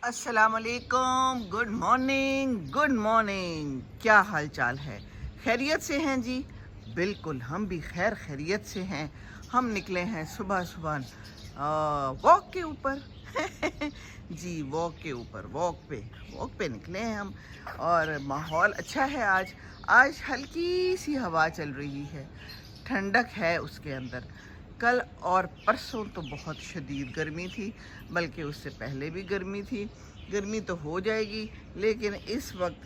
अस्सलाम वालेकुम, good morning. क्या हाल चाल है? खैरियत से हैं जी? बिल्कुल, हम भी खैरियत से हैं। हम निकले हैं सुबह सुबह वॉक के ऊपर जी, वॉक पे निकले हैं हम। और माहौल अच्छा है आज हल्की सी हवा चल रही है, ठंडक है उसके अंदर। कल और परसों तो बहुत शदीद गर्मी थी, बल्कि उससे पहले भी गर्मी थी। गर्मी तो हो जाएगी, लेकिन इस वक्त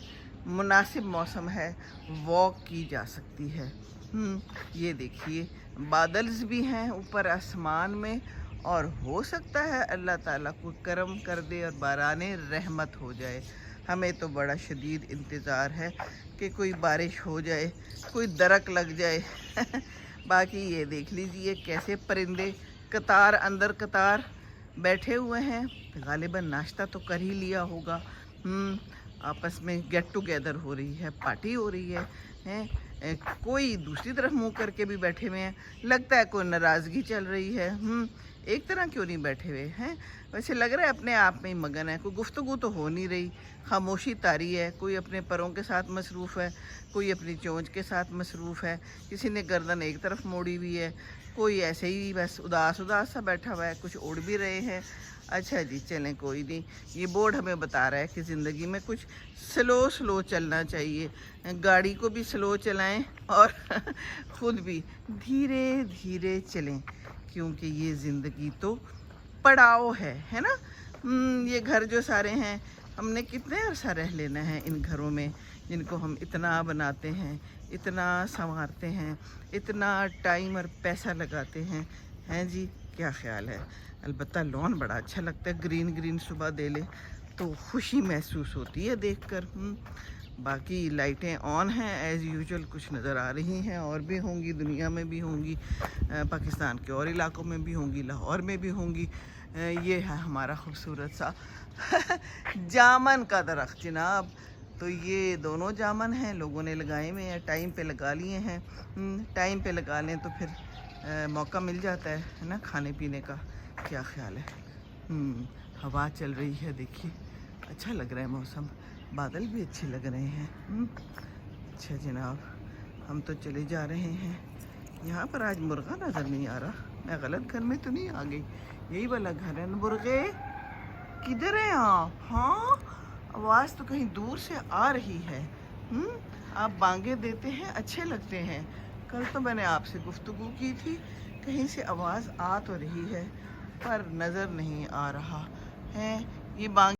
मुनासिब मौसम है, वॉक की जा सकती है। ये देखिए, बादल्स भी हैं ऊपर आसमान में, और हो सकता है अल्लाह ताला कोई करम कर दे और बाराने रहमत हो जाए। हमें तो बड़ा शदीद इंतज़ार है कि कोई बारिश हो जाए, कोई दरक लग जाए बाकी ये देख लीजिए कैसे परिंदे कतार अंदर कतार बैठे हुए हैं। गालिबन नाश्ता तो कर ही लिया होगा। आपस में गेट टुगेदर हो रही है, पार्टी हो रही है, कोई दूसरी तरफ मुंह करके भी बैठे हुए हैं। लगता है कोई नाराज़गी चल रही है। एक तरह क्यों नहीं बैठे हुए हैं? वैसे लग रहा है अपने आप में ही मगन है, कोई गुफ्तगू तो हो नहीं रही, खामोशी तारी है। कोई अपने परों के साथ मसरूफ़ है, कोई अपनी चोंच के साथ मसरूफ़ है, किसी ने गर्दन एक तरफ मोड़ी हुई है, कोई ऐसे ही बस उदास उदास सा बैठा हुआ है। कुछ उड़ भी रहे हैं। अच्छा जी, चलें कोई नहीं। ये बोर्ड हमें बता रहा है कि ज़िंदगी में कुछ स्लो चलना चाहिए। गाड़ी को भी स्लो चलाएं और ख़ुद भी धीरे धीरे चलें, क्योंकि ये ज़िंदगी तो पड़ाव है ना। ये घर जो सारे हैं, हमने कितने अरसा रह लेना है इन घरों में, जिनको हम इतना बनाते हैं, इतना संवारते हैं, इतना टाइम और पैसा लगाते हैं जी। क्या ख्याल है? अलबत्ता लॉन बड़ा अच्छा लगता है, ग्रीन सुबह दे ले तो खुशी महसूस होती है देखकर। बाकी लाइटें ऑन हैं एज़ यूजुअल, कुछ नज़र आ रही हैं, और भी होंगी, दुनिया में भी होंगी, पाकिस्तान के और इलाकों में भी होंगी, लाहौर में भी होंगी। ये है हमारा खूबसूरत सा जामन का दरख्त जनाब। तो ये दोनों जामन हैं, लोगों ने लगाए हुए हैं, टाइम पे लगा लिए हैं। टाइम पे लगा लें तो फिर मौका मिल जाता है ना खाने पीने का। क्या ख्याल है? हवा चल रही है, देखिए अच्छा लग रहा है मौसम, बादल भी अच्छे लग रहे हैं। अच्छा जनाब, हम तो चले जा रहे हैं। यहाँ पर आज मुर्गा नज़र नहीं आ रहा, मैं गलत घर में तो नहीं आ गई? यही वाला घर है ना? मुर्गे किधर हैं आप? हाँ, आवाज़ तो कहीं दूर से आ रही है। आप बांगे देते हैं, अच्छे लगते हैं। कल तो मैंने आपसे गुफ्तगू की थी, कहीं से आवाज़ आ तो रही है पर नज़र नहीं आ रहा है। ये बांग